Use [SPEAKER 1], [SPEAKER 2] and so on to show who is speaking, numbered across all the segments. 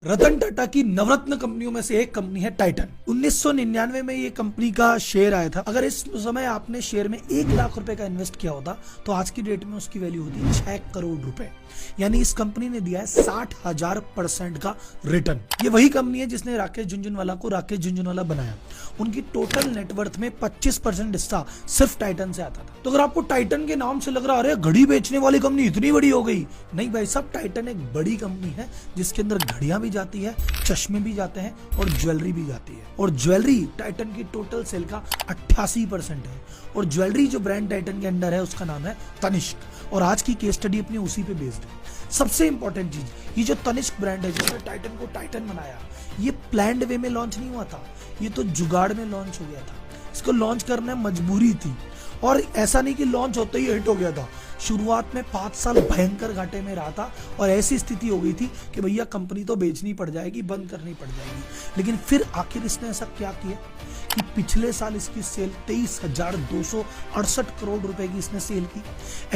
[SPEAKER 1] रतन टाटा की नवरत्न कंपनियों में से एक कंपनी है टाइटन। 1999 में ये कंपनी का शेयर आया था। अगर इस समय आपने शेयर में 1 लाख रुपए का इन्वेस्ट किया होता तो आज की डेट में उसकी वैल्यू होती 6 करोड़ रुपए। यानी इस कंपनी ने दिया है 60,000% का रिटर्न। ये वही कंपनी है जिसने राकेश झुनझुनवाला को राकेश झुनझुनवाला बनाया। उनकी टोटल नेटवर्थ में 25% हिस्सा सिर्फ टाइटन से आता था। तो अगर आपको टाइटन के नाम से लग रहा है घड़ी बेचने वाली कंपनी इतनी बड़ी हो गई, नहीं भाई साहब, टाइटन एक बड़ी कंपनी है जिसके अंदर घड़ियां भी जाती है, चश्मे भी जाते हैं और ज्वेलरी भी जाती है। और ज्वेलरी टाइटन की टोटल सेल का 88% है। और ज्वेलरी जो ब्रांड टाइटन के अंडर है उसका नाम है तनिष्क। और आज की केस स्टडी अपनी उसी पे बेस्ड है। सबसे इंपॉर्टेंट चीज, ये जो तनिष्क ब्रांड है जिसने टाइटन को टाइटन बनाया, ये प्लान्ड वे में लॉन्च नहीं हुआ था, ये तो जुगाड़ में लॉन्च हो गया था। इसको लॉन्च करने मजबूरी थी और ऐसा नहीं कि लॉन्च होते ही हिट हो गया था। शुरुआत में 5 साल भयंकर घाटे में रहा था और ऐसी स्थिति हो गई थी कि भैया कंपनी तो बेचनी पड़ जाएगी, बंद करनी पड़ जाएगी। लेकिन फिर आखिर इसने ऐसा क्या किया कि पिछले साल इसकी सेल 23,268 करोड़ रुपए की इसने सेल की।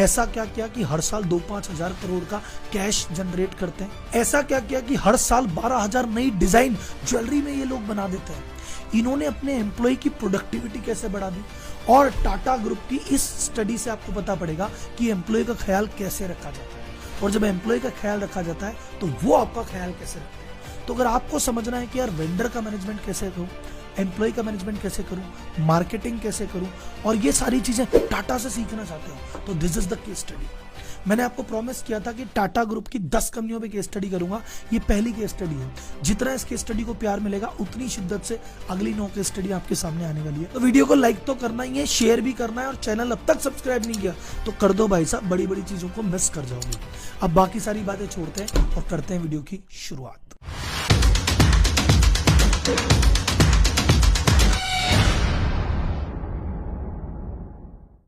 [SPEAKER 1] ऐसा क्या किया कि हर साल 2-5 हजार करोड़ का कैश जनरेट करते हैं। ऐसा क्या किया कि हर साल 12,000 नई डिजाइन ज्वेलरी में ये लोग बना देते हैं। इन्होंने अपने एम्प्लॉय की प्रोडक्टिविटी कैसे बढ़ा दी। और टाटा ग्रुप की इस स्टडी से आपको पता पड़ेगा कि एम्प्लॉय का ख्याल कैसे रखा जाता है। और जब एम्प्लॉय का ख्याल रखा जाता है तो वो आपका ख्याल कैसे रखते हैं। तो अगर आपको समझना है कि यार वेंडर का मैनेजमेंट कैसे करूं, एम्प्लॉय का मैनेजमेंट कैसे करूं, मार्केटिंग कैसे करूं, और ये सारी चीजें टाटा से सीखना चाहते हो तो this is the case study. मैंने आपको प्रॉमिस किया था कि टाटा ग्रुप की 10 कंपनियों पे केस स्टडी करूंगा। ये पहली केस स्टडी है। जितना इस केस स्टडी को प्यार मिलेगा उतनी शिद्दत से अगली 9 केस स्टडी आपके सामने आने वाली है। तो वीडियो को लाइक तो करना ही है, शेयर भी करना है, और चैनल अब तक सब्सक्राइब नहीं किया तो कर दो भाई साहब, बड़ी बड़ी चीजों को मिस कर जाओगे। अब बाकी सारी बातें छोड़ते हैं और करते हैं वीडियो की शुरुआत।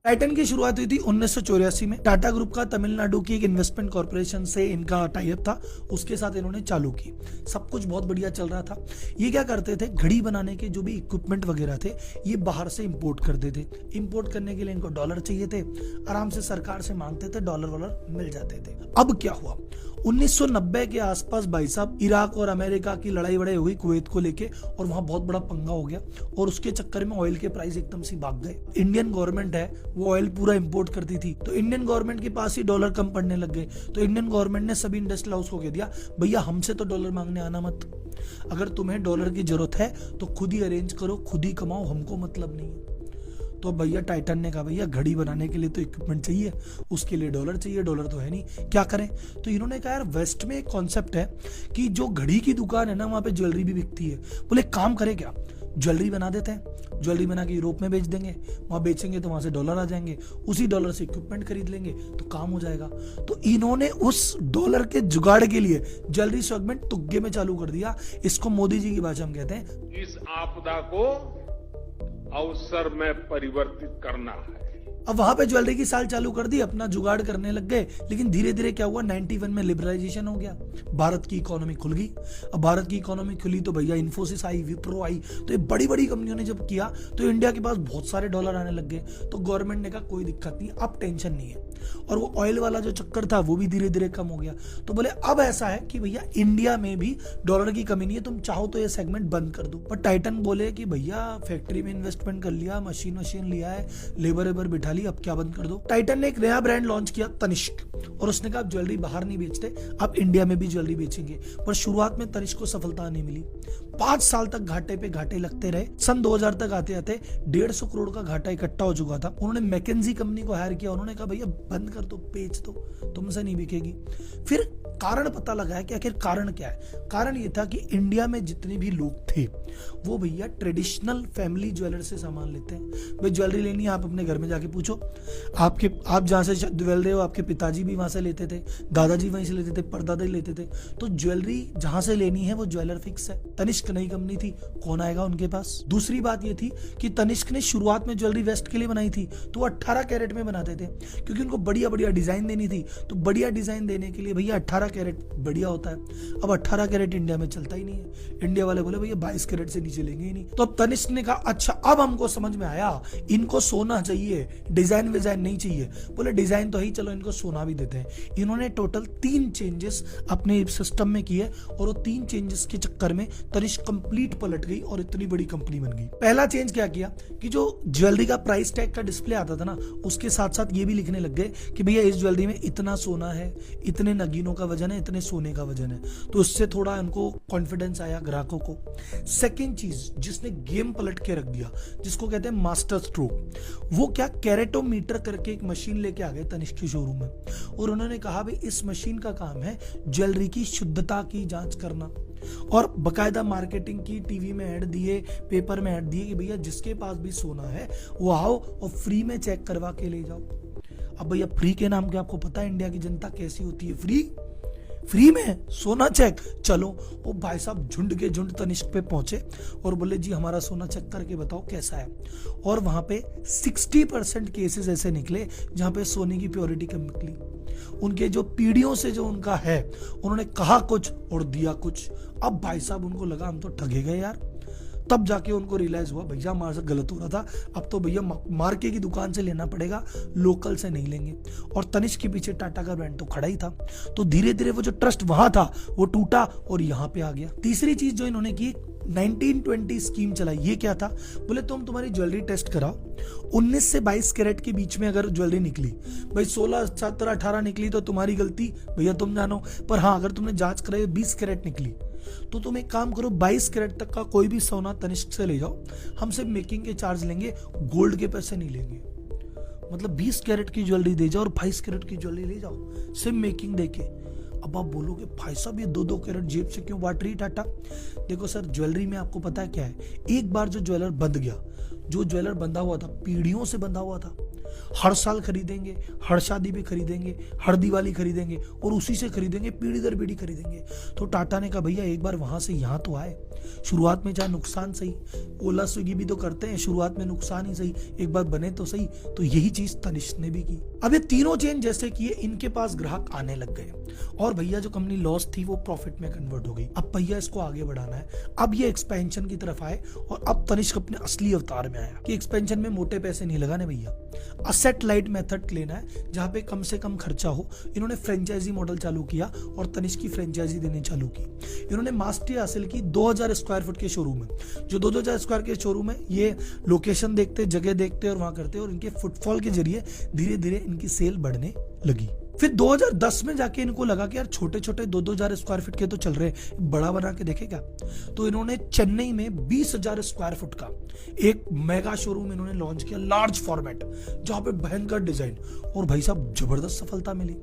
[SPEAKER 1] टाइटन की शुरुआत हुई थी 1984 में। टाटा ग्रुप का तमिलनाडु की एक इन्वेस्टमेंट कॉर्पोरेशन से इनका टाइप था, उसके साथ इन्होंने चालू की। सब कुछ बहुत बढ़िया चल रहा था। ये क्या करते थे, घड़ी बनाने के जो भी इक्विपमेंट वगैरह थे ये बाहर से इंपोर्ट करते थे। इंपोर्ट करने के लिए इनको डॉलर चाहिए थे, आराम से सरकार से मांगते थे, डॉलर वॉलर मिल जाते थे। अब क्या हुआ, 1990 के आसपास भाई साहब इराक और अमेरिका की लड़ाई वड़ाई हुई कुवैत को लेके, और वहां बहुत बड़ा पंगा हो गया और उसके चक्कर में ऑयल के प्राइस एकदम से भाग गए। इंडियन गवर्नमेंट है वो ऑयल पूरा इंपोर्ट करती थी, तो इंडियन गवर्नमेंट के पास ही डॉलर कम पड़ने लग गए। तो इंडियन गवर्नमेंट ने सभी इंडस्ट्रियल हाउस को कह दिया, भैया हमसे तो डॉलर मांगने आना मत। अगर तुम्हें डॉलर की जरूरत है तो खुद ही अरेंज करो, खुद ही कमाओ, हमको मतलब नहीं है। तो भैया टाइटन ने कहा, भैया घड़ी बनाने के लिए तो इक्विपमेंट चाहिए, उसके लिए डॉलर चाहिए, डॉलर तो है नहीं, क्या करें। तो इन्होंने कहा यार वेस्ट में एक कॉन्सेप्ट है कि जो घड़ी की दुकान है ना वहां पे ज्वेलरी भी बिकती है। बोले काम करे क्या, ज्वेलरी बना देते हैं, ज्वेलरी बना के यूरोप में बेच देंगे, वहां बेचेंगे तो वहां से डॉलर आ जाएंगे, उसी डॉलर से इक्विपमेंट खरीद लेंगे तो काम हो जाएगा। तो इन्होंने उस डॉलर के जुगाड़ के लिए ज्वेलरी सेगमेंट तुग्गे में चालू कर दिया। इसको मोदी जी की भाषा में कहते हैं,
[SPEAKER 2] इस आपदा को अवसर में परिवर्तित करना है।
[SPEAKER 1] अब वहां पे ज्वेलरी की साल चालू कर दी, अपना जुगाड़ करने लग गए। लेकिन धीरे धीरे क्या हुआ, 91 में लिबरलाइजेशन हो गया, भारत की इकोनॉमी खुल गई। अब भारत की इकोनॉमी खुली तो भैया इन्फोसिस आई, विप्रो आई, तो ये बड़ी बड़ी कंपनियों ने जब किया तो इंडिया के पास बहुत सारे डॉलर आने लग गए। तो गवर्नमेंट ने कहा कोई दिक्कत नहीं, अब टेंशन नहीं है। और वो ऑयल वाला जो चक्कर था वो भी धीरे धीरे कम हो गया। तो बोले अब ऐसा है कि भैया इंडिया में भी डॉलर की कमी नहीं है, तुम चाहो तो ये सेगमेंट बंद कर दो। पर टाइटन बोले कि भैया फैक्ट्री में इन्वेस्टमेंट कर लिया, मशीन लिया है, लेबर वेबर बिठा ली, अब क्या बंद कर दो। टाइटन ने एक नया ब्रांड लॉन्च किया तनिष्क, और उसने कहा ज्वेलरी बाहर नहीं बेचते, अब इंडिया में भी ज्वेलरी बेचेंगे। पर शुरुआत में तनिष्क को सफलता नहीं मिली। 5 साल तक घाटे पे घाटे लगते रहे। सन 2000 तक आते आते 150 करोड़ का घाटा इकट्ठा हो चुका था। उन्होंने मैकेंजी कंपनी को हायर किया। उन्होंने कहा भैया बंद कर दो, बेच दो, तुमसे नहीं बिकेगी। फिर कारण पता लगा है कि आखिर कारण क्या है। कारण ये था कि इंडिया में जितने भी लोग थे वो भैया ट्रेडिशनल फैमिली ज्वेलर से सामान लेते हैं। भाई ज्वेलरी लेनी है, आप अपने घर में जाके पूछो, आप जहां से ज्वेल रहे हो आपके पिताजी भी वहां से लेते थे, दादाजी वहीं से लेते थे, परदादा लेते थे। तो ज्वेलरी जहां से लेनी है वो ज्वेलर फिक्स है। तनिष्क नई कंपनी थी, कौन आएगा उनके पास। दूसरी बात ये थी कि तनिष्क ने शुरुआत में ज्वेलरी वेस्ट के लिए बनाई थी, तो वो 18 कैरेट में बनाते थे क्योंकि उनको बढ़िया बढ़िया डिजाइन देनी थी। तो बढ़िया डिजाइन देने के लिए भैया 18 18 कैरेट बढ़िया होता है। अब 18 कैरेट इंडिया में चलता ही नहीं है, इंडिया वाले बोले भैया 22 कैरेट से नीचे लेंगे ही नहीं। तो अब तनिष्क ने कहा अच्छा अब हमको समझ में आया, इनको सोना चाहिए, डिजाइन विजाइन नहीं चाहिए। बोले डिजाइन तो ही, चलो इनको सोना भी देते हैं। इन्होंने टोटल 3 चेंजेस अपने सिस्टम में किए और वो 3 चेंजेस के चक्कर में तनिष्क कंप्लीट पलट गई और इतनी बड़ी कंपनी बन गई। पहला चेंज क्या किया कि जो ज्वेलरी का प्राइस टैग का डिस्प्ले आता था ना, उसके साथ साथ ये भी लिखने लग गए कि भैया इस ज्वेलरी में इतना सोना है, इतने नगीनों का वजन है, इतने सोने का वजन है। तो इससे थोड़ा उनको कॉन्फिडेंस आया ग्राहकों को। सेकेंड चीज जिसने गेम पलट के रख दिया, जिसको कहते हैं मास्टर स्ट्रोक, वो क्या, कैरेटोमीटर करके एक मशीन लेके आ गए तनिष्क के शोरूम में और उन्होंने कहा भाई इस मशीन का काम है ज्वेलरी की शुद्धता की जांच करना। और बकायदा मार्केटिंग की, टीवी में ऐड दिए, पेपर में ऐड दिए कि भैया जिसके पास भी सोना है वो आओ और फ्री में चेक करवा के ले जाओ। अब भैया फ्री के नाम के आपको पता है इंडिया की जनता कैसी होती है, फ्री में सोना चेक, चलो। वो भाई साहब झुंड के झुंड तनिष्क पे पहुंचे और बोले जी हमारा सोना चेक करके बताओ कैसा है। और वहां पे 60% केसेस ऐसे निकले जहां पे सोने की प्योरिटी कम निकली। उनके जो पीढ़ियों से जो उनका है, उन्होंने कहा कुछ और दिया कुछ। अब भाई साहब उनको लगा हम तो ठगे गए यार। तब जाके उनको रियलाइज हुआ भैया हमारे साथ गलत हो रहा था, अब तो भैया मार्के की दुकान से लेना पड़ेगा, लोकल से नहीं लेंगे। और तनिष्क के पीछे टाटा का ब्रांड तो खड़ा ही था। तो धीरे धीरे वो जो ट्रस्ट वहां था वो टूटा और यहाँ पे आ गया। तीसरी चीज जो इन्होंने की, 1920 स्कीम चलाई। ये क्या था, बोले तुम तुम्हारी ज्वेलरी टेस्ट कराओ, 19 से 22 कैरेट के बीच में अगर ज्वेलरी निकली, भाई 16, 17, 18 निकली तो तुम्हारी गलती, भैया तुम जानो। पर हाँ अगर तुमने जांच कराई 20 कैरेट निकली तो तुम एक काम करो, 22 कैरेट तक का कोई भी सोना तनिष्क से ले जाओ, हम सिर्फ मेकिंग के चार्ज लेंगे, गोल्ड के पैसे नहीं लेंगे। मतलब 20 कैरेट की ज्वेलरी दे जाओ और 22 कैरेट की ज्वेलरी ले जाओ सिर्फ मेकिंग देके। अब आप बोलोगे भाई साहब ये 2-2 कैरेट जेब से क्यों बांट रही टाटा? देखो सर, ज्वेलरी में आपको पता है क्या है, एक बार जो ज्वेलर बंध गया, जो ज्वेलर बंधा हुआ था, पीढ़ियों से बंधा हुआ था, हर साल खरीदेंगे, हर शादी पे खरीदेंगे, हर दिवाली खरीदेंगे और उसी से खरीदेंगे, पीढ़ी दर पीढ़ी खरीदेंगे। तो टाटा ने कहा भैया एक बार वहां से यहाँ तो आए, शुरुआत में चाहे नुकसान सही, ओला स्विगी भी तो करते हैं, शुरुआत में नुकसान ही सही, एक बार बने तो सही। तो यही चीज तनिष्क ने भी की। अब ये तीनों चेंज जैसे किए, इनके पास ग्राहक आने लग गए और भैया जो कंपनी लॉस थी वो प्रॉफिट में कन्वर्ट हो गई। अब भैया इसको आगे बढ़ाना है, अब ये एक्सपेंशन की तरफ आए और अब तनिष्क अपने असली अवतार में आया कि एक्सपेंशन में मोटे पैसे नहीं लगाने भैया, असेट लाइट मेथड लेना है जहां पे कम से कम खर्चा हो। इन्होंने फ्रेंचाइजी मॉडल चालू किया और तनिष्क की फ्रेंचाइजी देनी चालू की। इन्होंने मास्टरी हासिल की 2000 स्क्वायर फुट के शोरूम में। जो 2000 स्क्वायर के शोरूम है, ये लोकेशन देखते, जगह देखते और वहां करते, और इनके फुटफॉल के जरिए धीरे धीरे इनकी सेल बढ़ने लगी। फिर 2010 में जाके इनको लगा कि यार छोटे छोटे 2-2 स्क्वायर फीट के तो चल रहे, बड़ा बना के देखे क्या। तो इन्होंने चेन्नई में 20,000 स्क्वायर फुट का एक मेगा शोरूम इन्होंने लॉन्च किया, लार्ज फॉर्मेट, जहां पे भयंकर डिजाइन, और भाई साहब जबरदस्त सफलता मिली।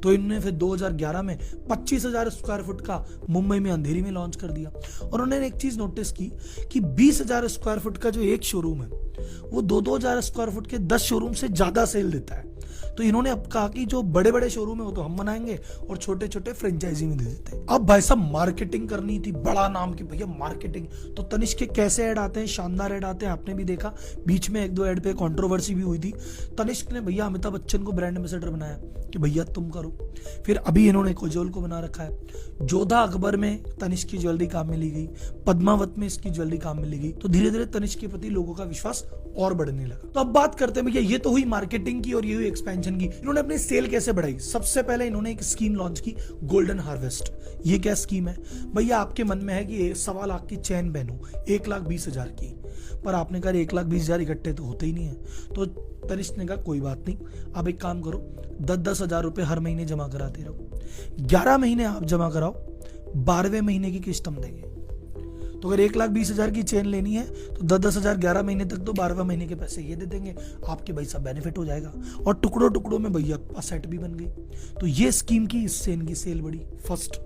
[SPEAKER 1] तो इन्होंने फिर 2011 में 25,000 स्क्वायर फुट का मुंबई में अंधेरी में लॉन्च कर दिया। और उन्होंने एक चीज नोटिस की कि 20,000 स्क्वायर फुट का जो एक शोरूम है वो 2-2 स्क्वायर फुट के 10 शोरूम से ज्यादा सेल देता है। तो इन्होंने अब कहा कि जो बड़े बड़े शोरूम है वो तो हम बनाएंगे और छोटे छोटे फ्रेंचाइजी में दे देते हैं। अब भाई साहब मार्केटिंग करनी थी, बड़ा नाम की भैया मार्केटिंग। तो तनिष्क के कैसे ऐड आते हैं, शानदार ऐड आते हैं, आपने भी देखा। बीच में 1-2 ऐड पे कंट्रोवर्सी भी हुई थी। तनिष्क ने भैया अमिताभ बच्चन को ब्रांड एम्बेसडर बनाया कि भैया तुम करो। फिर अभी इन्होंने कोजोल को बना रखा है। जोधा अकबर में तनिष्क की ज्वेलरी काम में ली गई, पद्मावत में इसकी ज्वेलरी काम में ली गई। तो धीरे धीरे तनिष्क के प्रति लोगों का विश्वास और बढ़ने लगा। तो अब बात करते हैं भैया, ये तो हुई मार्केटिंग की और ये हुई एक्सपेंशन की। इन्होंने अपनी सेल कैसे बढ़ाई? सबसे पहले इन्होंने एक स्कीम लॉन्च की, गोल्डन हार्वेस्ट। ये क्या स्कीम है भैया? आपके मन में है कि 1.25 लाख की चैन पहनूं, 1,20,000 की, पर आपने कहा 1,20,000 इकट्ठे तो होते ही नहीं है। तो तनिष्क ने कहा कोई बात नहीं, आप एक काम करो, 10-10 हजार रुपए हर महीने जमा कराते रहो, 11 महीने आप जमा कराओ, 12वें महीने की किस्त हम देंगे। तो अगर 1,20,000 की चेन लेनी है तो 10-10 हजार 11 महीने तक, तो 12वें महीने के पैसे ये दे देंगे, आपके भाई साहब बेनिफिट हो जाएगा। और टुकड़ों टुकड़ों में भैया सेट भी बन गई। तो ये स्कीम की, इससे इनकी सेल बढ़ी, फर्स्ट।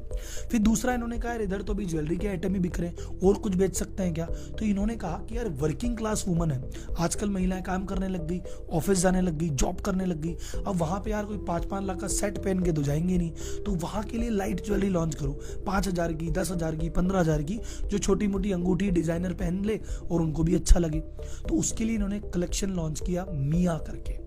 [SPEAKER 1] फिर दूसरा इन्होंने कहा यार इधर तो भी ज्वेलरी के आइटम ही बिक रहे हैं, और कुछ बेच सकते हैं क्या? तो इन्होंने कहा कि यार वर्किंग क्लास वुमन है, आजकल महिलाएं काम करने लग गई, ऑफिस जाने लग गई, जॉब करने लग गई। अब वहां पे यार कोई 5-5 लाख का सेट पहन के तो जाएंगे नहीं, तो वहां के लिए लाइट ज्वेलरी लॉन्च करो, 5,000 की, 10,000 की, 15,000 की, जो छोटी मोटी अंगूठी डिजाइनर पहन ले और उनको भी अच्छा लगे। तो उसके लिए इन्होंने कलेक्शन लॉन्च किया मिया करके,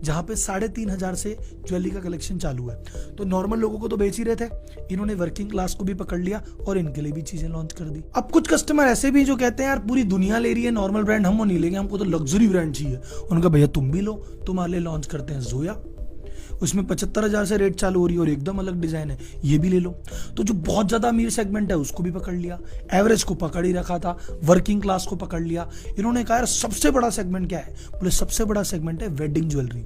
[SPEAKER 1] जहां पे 3,500 से ज्वेलरी का कलेक्शन चालू है। तो नॉर्मल लोगों को तो बेच ही रहे थे, इन्होंने वर्किंग क्लास को भी पकड़ लिया और इनके लिए भी चीजें लॉन्च कर दी। अब कुछ कस्टमर ऐसे भी जो कहते हैं यार पूरी दुनिया ले रही है नॉर्मल ब्रांड, हम वो नहीं लेंगे, हमको तो लग्जरी ब्रांड चाहिए। उनका भैया तुम भी लो, तुम्हारे लिए लॉन्च करते हैं जोया, उसमें 75,000 से रेट चालू हो रही है और एकदम अलग डिजाइन है, ये भी ले लो। तो जो बहुत ज्यादा अमीर सेगमेंट है उसको भी पकड़ लिया, एवरेज को पकड़ ही रखा था, वर्किंग क्लास को पकड़ लिया। इन्होंने कहा यार सबसे बड़ा सेगमेंट क्या है, बोले सबसे बड़ा सेगमेंट है वेडिंग ज्वेलरी।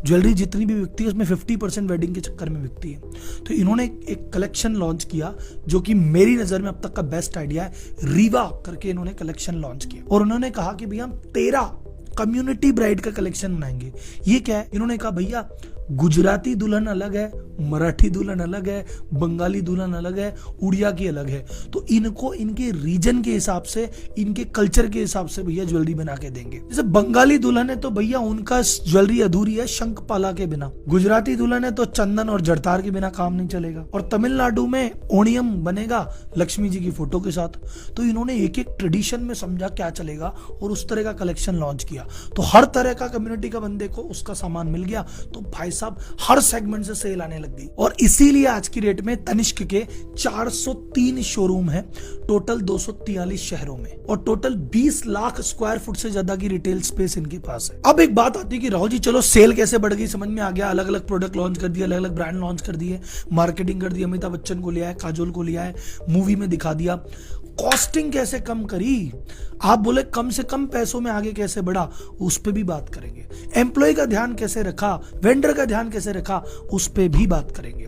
[SPEAKER 1] ज्वेलरी जितनी भी बिकती है उसमें 50% वेडिंग के चक्कर में बिकती है। तो इन्होंने एक कलेक्शन लॉन्च किया जो कि मेरी नजर में अब तक का बेस्ट आइडिया है, रीवा करके इन्होंने कलेक्शन लॉन्च किया। और उन्होंने कहा कि भैया हम 13 कम्युनिटी ब्राइड का कलेक्शन बनाएंगे। ये क्या है, इन्होंने कहा भैया गुजराती दुल्हन अलग है, मराठी दुल्हन अलग है, बंगाली दुल्हन अलग है, उड़िया की अलग है। तो इनको इनके रीजन के हिसाब से, इनके कल्चर के हिसाब से भैया ज्वेलरी बना के देंगे। जैसे बंगाली दुल्हन है तो भैया उनका ज्वेलरी अधूरी है शंखपाला के बिना, गुजराती दुल्हन है तो चंदन और जड़तार के बिना काम नहीं चलेगा, और तमिलनाडु में ओणियम बनेगा लक्ष्मी जी की फोटो के साथ। तो इन्होंने एक एक ट्रेडिशन में समझा क्या चलेगा और उस तरह का कलेक्शन लॉन्च किया। तो हर तरह का कम्युनिटी का बंदे को उसका सामान मिल गया। तो भाई साहब हर सेगमेंट से सेल आने लग गई। और इसीलिए आज की डेट में तनिष्क के 403 शोरूम है टोटल 243 शहरों में, और टोटल 20 लाख स्क्वायर फुट से ज्यादा की रिटेल स्पेस इनके पास है। अब एक बात आती है कि राहुल जी चलो सेल कैसे बढ़ गई, समझ में आ गया, अलग अलग प्रोडक्ट लॉन्च कर दिए, अलग अलग ब्रांड लॉन्च कर दिए, मार्केटिंग कर दी, अमिताभ बच्चन को लिया है, काजोल को लिया है, मूवी में दिखा दिया, कॉस्टिंग कैसे कम करी, आप बोले कम से कम पैसों में आगे कैसे बढ़ा, उस पे भी बात करेंगे। एम्प्लॉय का ध्यान कैसे रखा, वेंडर का ध्यान कैसे रखा, उस पे भी बात करेंगे।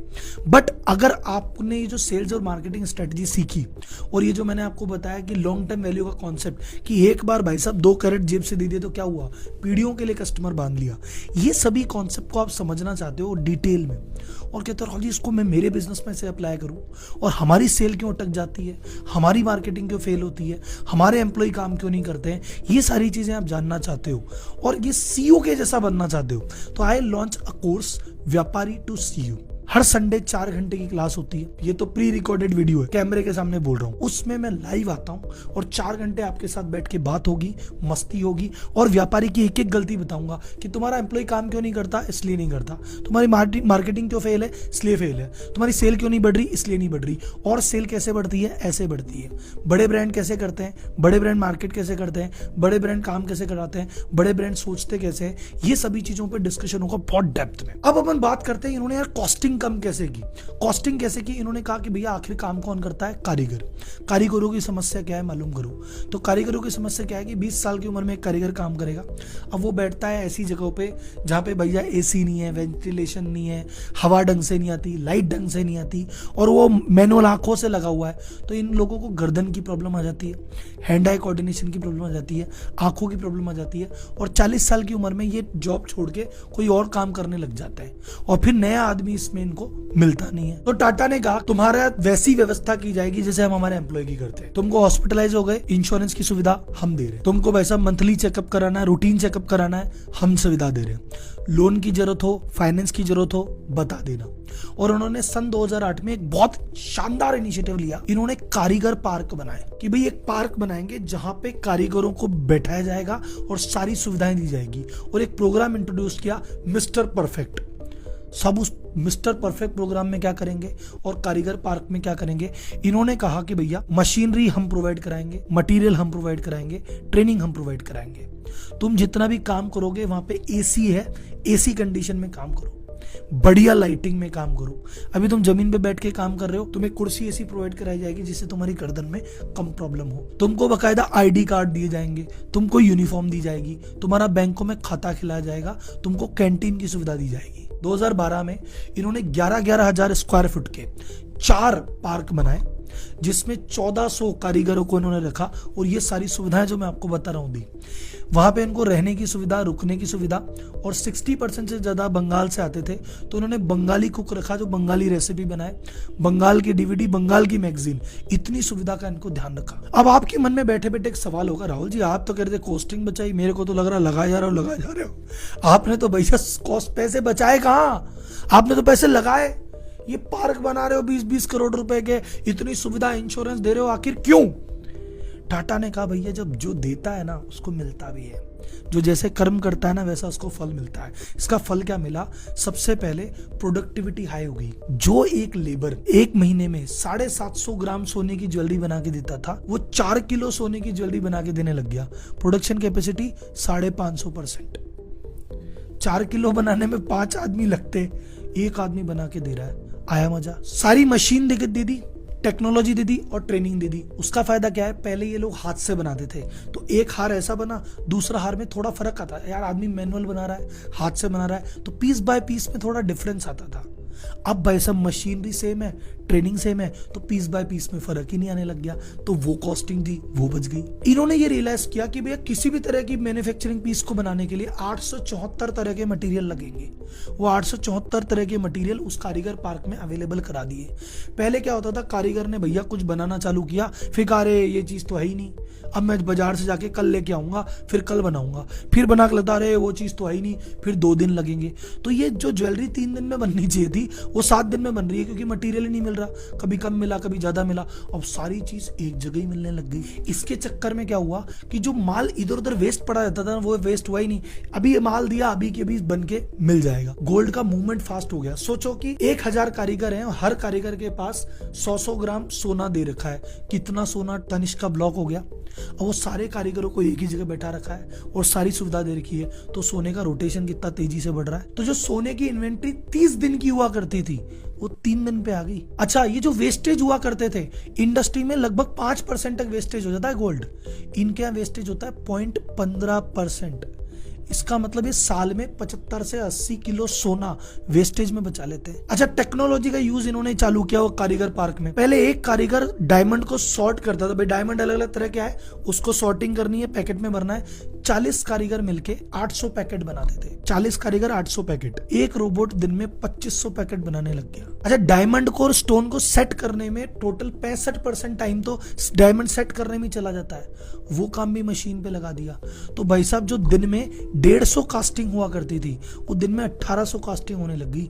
[SPEAKER 1] बट अगर आपने ये जो सेल्स और मार्केटिंग स्ट्रेटजी सीखी और ये जो मैंने आपको बताया कि लॉन्ग टर्म वैल्यू का कॉन्सेप्ट, कि एक बार भाई साहब 2 कैरेट जेब से दे दिए तो क्या हुआ, पीढ़ियों के लिए कस्टमर बांध लिया, ये सभी कॉन्सेप्ट को आप समझना चाहते हो डिटेल में, और कहते हो जी इसको मैं मेरे बिजनेस में से अप्लाई करूं, और हमारी सेल क्यों अटक जाती है, हमारी मार्केटिंग क्यों फेल होती है, हमारे एम्प्लॉय काम क्यों नहीं करते हैं, ये सारी चीजें आप जानना चाहते हो और ये सीईओ के जैसा बनना चाहते हो, तो आई लॉन्च अ कोर्स व्यापारी टू सीईओ। हर संडे 4 घंटे की क्लास होती है, ये तो प्री रिकॉर्डेड वीडियो है, कैमरे के सामने बोल रहा हूँ, उसमें मैं लाइव आता हूँ और 4 घंटे आपके साथ बैठ के बात होगी, मस्ती होगी, और व्यापारी की एक एक गलती बताऊंगा कि तुम्हारा एम्प्लॉय काम क्यों नहीं करता, इसलिए नहीं करता, तुम्हारी मार्केटिंग क्यों फेल है, इसलिए फेल है, तुम्हारी सेल क्यों नहीं बढ़ रही, इसलिए नहीं बढ़ रही, और सेल कैसे बढ़ती है, ऐसे बढ़ती है। बड़े ब्रांड कैसे करते हैं, बड़े ब्रांड मार्केट कैसे करते हैं, बड़े ब्रांड काम कैसे कराते हैं, बड़े ब्रांड सोचते कैसे हैं, ये सभी चीजों पर डिस्कशन होगा बहुत डेप्थ में। अब अपन बात करते हैं इन्होंने यार कॉस्टिंग कम कैसे की, कॉस्टिंग कैसे की। इन्होंने कहा कि भैया आखिर काम कौन करता है, कारीगर। कारीगरों की समस्या क्या है मालूम करो। तो कारीगरों की समस्या क्या है कि 20 साल की उम्र में एक कारीगर काम करेगा, अब वो बैठता है ऐसी जगहों पे जहां पे भैया एसी नहीं है, वेंटिलेशन नहीं है, हवा ढंग से नहीं आती, लाइट ढंग से नहीं आती, और वो मैनुअल आंखों से लगा हुआ है। तो इन लोगों को गर्दन की प्रॉब्लम आ जाती है, हैंड आई कोऑर्डिनेशन की प्रॉब्लम आ जाती है, आंखों की प्रॉब्लम आ जाती है, और 40 साल की उम्र में ये जॉब छोड़ के कोई और काम करने लग जाता है, और फिर नया आदमी इसमें इनको मिलता नहीं है। तो टाटा ने कहा तुम्हारा वैसी व्यवस्था की जाएगी जैसे हम हमारे एम्प्लॉय की करते हैं। तुमको हॉस्पिटलाइज हो गए, इंश्योरेंस की सुविधा हम दे रहे हैं, तुमको वैसा मंथली चेकअप कराना है, रूटीन चेकअप कराना है, हम सुविधा दे रहे हैं, लोन की जरूरत हो, फाइनेंस की जरूरत हो, बता देना। और उन्होंने सन 2008 में एक बहुत शानदार इनिशिएटिव लिया, इन्होंने कारीगर पार्क बनाए कि भाई एक पार्क बनाएंगे जहां पे कारीगरों को बैठाया जाएगा और सारी सुविधाएं दी जाएगी, और एक प्रोग्राम इंट्रोड्यूस किया मिस्टर परफेक्ट। सब उस मिस्टर परफेक्ट प्रोग्राम में क्या करेंगे और कारीगर पार्क में क्या करेंगे, इन्होंने कहा कि भैया मशीनरी हम प्रोवाइड कराएंगे, मटेरियल हम प्रोवाइड कराएंगे, ट्रेनिंग हम प्रोवाइड कराएंगे, तुम जितना भी काम करोगे वहां पे एसी है, एसी कंडीशन में काम करो, बढ़िया लाइटिंग में काम करो। अभी तुम जमीन पे बैठ के काम कर रहे हो, तुम्हें कुर्सी ऐसी प्रोवाइड कराई जाएगी जिससे तुम्हारी गर्दन में कम प्रॉब्लम हो, तुमको बकायदा आईडी कार्ड दिए जाएंगे, तुमको यूनिफॉर्म दी जाएगी, तुम्हारा बैंकों में खाता खिलाया जाएगा, तुमको कैंटीन की सुविधा दी जाएगी। 2012 में इन्होंने 11,000 हजार स्क्वायर फुट के 4 पार्क बनाए, जिसमें 1400 कारीगरों को इन्होंने रखा, और ये सारी सुविधाएं जो मैं आपको बता रहा हूं दी। वहां पे इनको रहने की सुविधा, रुकने की सुविधा, और 60% से ज्यादा बंगाल से आते थे, तो उन्होंने बंगाली कुक रखा जो बंगाली रेसिपी बनाए, बंगाल की डीवीडी, बंगाल की मैगजीन, इतनी सुविधा का इनको ध्यान रखा। अब आपके मन में बैठे बैठे एक सवाल होगा, राहुल जी आप तो कह रहे थे कॉस्टिंग बचाई, मेरे को तो लग रहा लगाए जा रहे हो। आपने तो भैया कॉस्ट पैसे बचाए कहाँ, आपने तो पैसे लगाए। ये पार्क बना रहे हो 20-20 करोड़ रुपए के, इतनी सुविधा, इंश्योरेंस दे रहे हो, आखिर क्यों? टाटा ने कहा भैया जब जो देता है ना उसको मिलता भी है, जो जैसे कर्म करता है ना वैसा उसको फल मिलता है। इसका फल क्या मिला? सबसे पहले प्रोडक्टिविटी हाई हो गई। जो एक लेबर एक महीने में 750 ग्राम सोने की ज्वेलरी बना के देता था, वो 4 किलो सोने की ज्वेलरी बना के देने लग गया। Production capacity 550%। 4 किलो बनाने में 5 आदमी लगते, 1 आदमी बना के दे रहा है। आया मजा? सारी मशीन दे दी, टेक्नोलॉजी दे दी और ट्रेनिंग दे दी। उसका फायदा क्या है? पहले ये लोग हाथ से बनाते थे तो एक हार ऐसा बना, दूसरा हार में थोड़ा फर्क आता है। यार आदमी मैनुअल बना रहा है, हाथ से बना रहा है, तो पीस बाय पीस में थोड़ा डिफरेंस आता था। अब भाई सब मशीनरी सेम है, ट्रेनिंग सेम है, तो पीस बाय पीस में फर्क ही नहीं आने लग गया। तो वो कॉस्टिंग थी वो बच गई। इन्होंने ये रियलाइज किया कि भैया किसी भी तरह की मैन्युफैक्चरिंग पीस को बनाने के लिए 874 तरह के मटेरियल लगेंगे। वो 874 तरह के मटेरियल उस कारीगर पार्क में अवेलेबल करा दिए। पहले क्या होता था, कारीगर ने भैया कुछ बनाना चालू किया, फिर कहा अरे ये चीज तो है ही नहीं, अब मैं बाजार से जाके कल लेके आऊंगा, फिर कल बनाऊंगा, फिर बना के लेता रहे, वो चीज तो है ही नहीं, फिर 2 दिन लगेंगे। तो ये जो ज्वेलरी 3 दिन में बननी चाहिए थी वो 7 दिन में बन रही है, क्योंकि मटेरियल ही नहीं मिल रहा। कभी कम मिला, कभी ज्यादा मिला, अब सारी चीज एक जगह ही मिलने लग गई। इसके चक्कर में क्या हुआ कि जो माल इधर उधर वेस्ट पड़ा रहता था वो वेस्ट हुआ ही नहीं। अभी ये माल दिया, अभी के अभी बन के मिल जाएगा। गोल्ड का मूवमेंट फास्ट हो गया। सोचो कि 1000 कारीगर हैं, हर कारीगर के पास 100 ग्राम सोना दे रखा है। कितना सोना तनिष्क का ब्लॉक हो गया। और वो सारे कारीगरों को एक ही जगह बैठा रखा है और सारी सुविधा दे रखी है, तो सोने का रोटेशन कितना तेजी से बढ़ रहा है। तो जो सोने की इन्वेंट्री 30 दिन की हुआ करती थी वो 3 दिन पे आ गई। अच्छा, ये जो वेस्टेज हुआ करते थे इंडस्ट्री में, लगभग 5% तक वेस्टेज हो जाता है गोल्ड। इनके यहाँ वेस्टेज होता है 0.15%। इसका मतलब ये साल में 75 से 80 किलो सोना वेस्टेज में बचा लेते हैं। अच्छा, टेक्नोलॉजी का यूज इन्होंने चालू किया वो कारीगर पार्क में। पहले एक कारीगर डायमंड को सॉर्ट करता था। भाई डायमंड अलग अलग तरह के है, उसको सॉर्टिंग करनी है, पैकेट में भरना है। 40 कारीगर मिलके 800 पैकेट बनाते थे। 40 कारीगर 800 पैकेट। एक रोबोट दिन में 2500 पैकेट बनाने लग गया। अच्छा, डायमंड को और स्टोन को सेट करने में टोटल 65% टाइम तो डायमंड सेट करने में चला जाता है। वो काम भी मशीन पे लगा दिया। तो भाई साहब जो दिन में 150 कास्टिंग हुआ करती थी वो दिन में 1800 कास्टिंग होने लगी।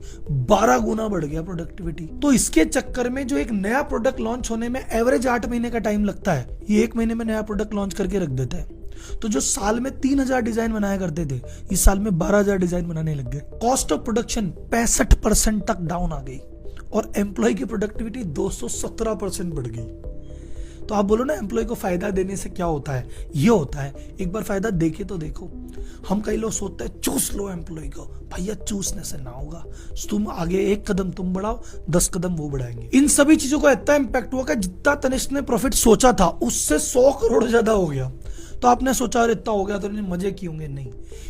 [SPEAKER 1] 12 गुना बढ़ गया प्रोडक्टिविटी। तो इसके चक्कर में जो एक नया प्रोडक्ट लॉन्च होने में एवरेज 8 महीने का टाइम लगता है, ये 1 महीने में नया प्रोडक्ट लॉन्च करके रख देता है। तो जो साल में 3000 डिजाइन बनाया करते थे, इस साल में 12000 डिजाइन बनाने लग गए। कॉस्ट ऑफ प्रोडक्शन 65% तक डाउन आ गई और एम्प्लॉय की प्रोडक्टिविटी 217% बढ़ गई। तो आप बोलो ना एम्प्लॉय को फायदा देने से क्या होता है? ये होता है, एक बार फायदा देखे तो देखो। हम कई लोग सोचते हैं चूस लो एम्प्लॉय को, भैया चूसने से ना होगा। तुम आगे 1 कदम तुम बढ़ाओ, 10 कदम वो बढ़ाएंगे। इन सभी चीजों का इतना इम्पैक्ट हुआ कि जितना तनिष्क ने प्रॉफिट सोचा था उससे 100 करोड़ ज्यादा हो गया। तो आपने सोचा और इतना हो गया तो इन्होंने मजे किए होंगे? नहीं,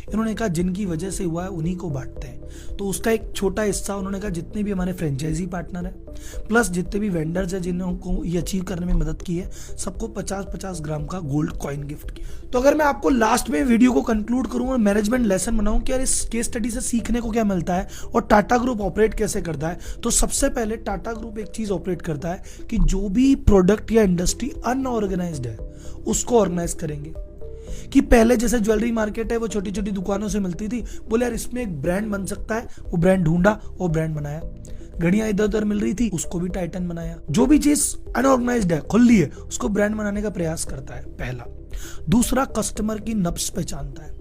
[SPEAKER 1] इन्होंने कहा जिनकी वजह से हुआ है उन्हीं को बांटते हैं। तो उसका एक छोटा हिस्सा उन्होंने कहा जितने भी हमारे फ्रेंचाइजी पार्टनर है प्लस जितने भी वेंडर्स है जिनको ये अचीव करने में मदद की है, सबको 50-50 ग्राम का गोल्ड कॉइन गिफ्ट किया। तो अगर मैं आपको लास्ट में वीडियो को कंक्लूड करूं और मैनेजमेंट लेसन बनाऊं कि यार इस केस स्टडी से सीखने को क्या मिलता है और टाटा ग्रुप ऑपरेट कैसे करता है, तो सबसे पहले टाटा ग्रुप एक चीज ऑपरेट करता है कि जो भी प्रोडक्ट या इंडस्ट्री अनऑर्गेनाइज्ड है उसको ऑर्गेनाइज करेंगे। कि पहले जैसे ज्वेलरी मार्केट है वो छोटी छोटी दुकानों से मिलती थी, बोले यार इसमें एक ब्रांड बन सकता है, वो ब्रांड ढूंढा और ब्रांड बनाया। घड़ियां इधर उधर मिल रही थी, उसको भी टाइटन बनाया। जो भी चीज अनऑर्गेनाइज्ड है, खुली है, उसको ब्रांड बनाने का प्रयास करता है, पहला। दूसरा, कस्टमर की नब्ज पहचानता है।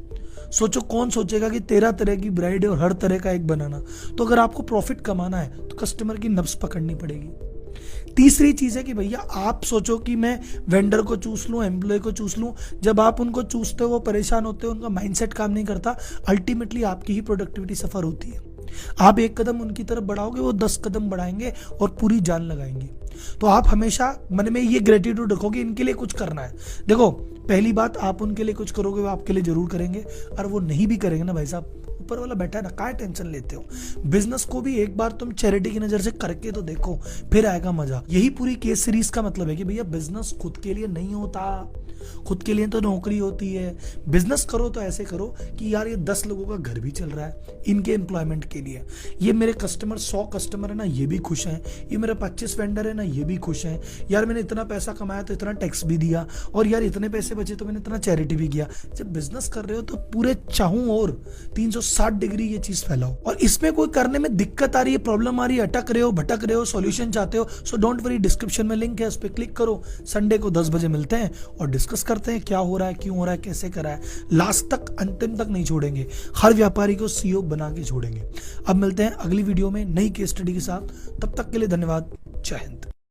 [SPEAKER 1] सोचो कौन सोचेगा कि 13 तरह की ब्रांड है और हर तरह का एक बनाना। तो अगर आपको प्रॉफिट कमाना है तो कस्टमर की नब्ज पकड़नी पड़ेगी। तीसरी चीज है कि भैया आप सोचो कि मैं वेंडर को चूस लूं, एम्प्लॉय को चूस लूं। जब आप उनको चूसते हो वो परेशान होते हो, उनका माइंडसेट काम नहीं करता, अल्टीमेटली आपकी ही प्रोडक्टिविटी सफर होती है। आप 1 कदम उनकी तरफ बढ़ाओगे, वो 10 कदम बढ़ाएंगे और पूरी जान लगाएंगे। तो आप हमेशा मन में ये ग्रेटिट्यूड रखोगे इनके लिए कुछ करना है। देखो, पहली बात, आप उनके लिए कुछ करोगे वो आपके लिए जरूर करेंगे, और वो नहीं भी करेंगे ना भाई साहब, ऊपर वाला बैठा है ना, काय टेंशन लेते हो। बिजनेस को भी एक बार तुम चैरिटी की नजर से करके तो देखो, फिर आएगा मजा। यही पूरी केस सीरीज का मतलब है कि भैया बिजनेस खुद के लिए नहीं होता, खुद के लिए तो नौकरी होती है। बिजनेस करो तो ऐसे करो कि यार ये 10 लोगों का घर भी चल रहा है इनके एम्प्लॉयमेंट के लिए, ये मेरे कस्टमर 100 कस्टमर है ना, ये भी खुश हैं, ये मेरे 25 वेंडर है ना, ये भी खुश हैं, यार मैंने इतना पैसा कमाया तो इतना टैक्स भी दिया, और यार इतने पैसे बचे तो मैंने इतना चैरिटी भी किया। जब बिजनेस कर रहे हो तो पूरे चाहूं और 360 डिग्री ये चीज फैलाओ। और इसमें कोई करने में दिक्कत आ रही है, प्रॉब्लम आ रही है, अटक रहे हो, भटक रहे हो, सॉल्यूशन चाहते हो, सो डोंट वरी, डिस्क्रिप्शन में लिंक है, उस पर क्लिक करो। संडे को 10 बजे मिलते हैं और डिस्कस करते हैं क्या हो रहा है, क्यों हो रहा है, कैसे करा है। लास्ट तक, अंतिम तक नहीं छोड़ेंगे, हर व्यापारी को सीईओ बना के छोड़ेंगे। अब मिलते हैं अगली वीडियो में नई केस स्टडी के साथ, तब तक के लिए धन्यवाद। जय हिंद।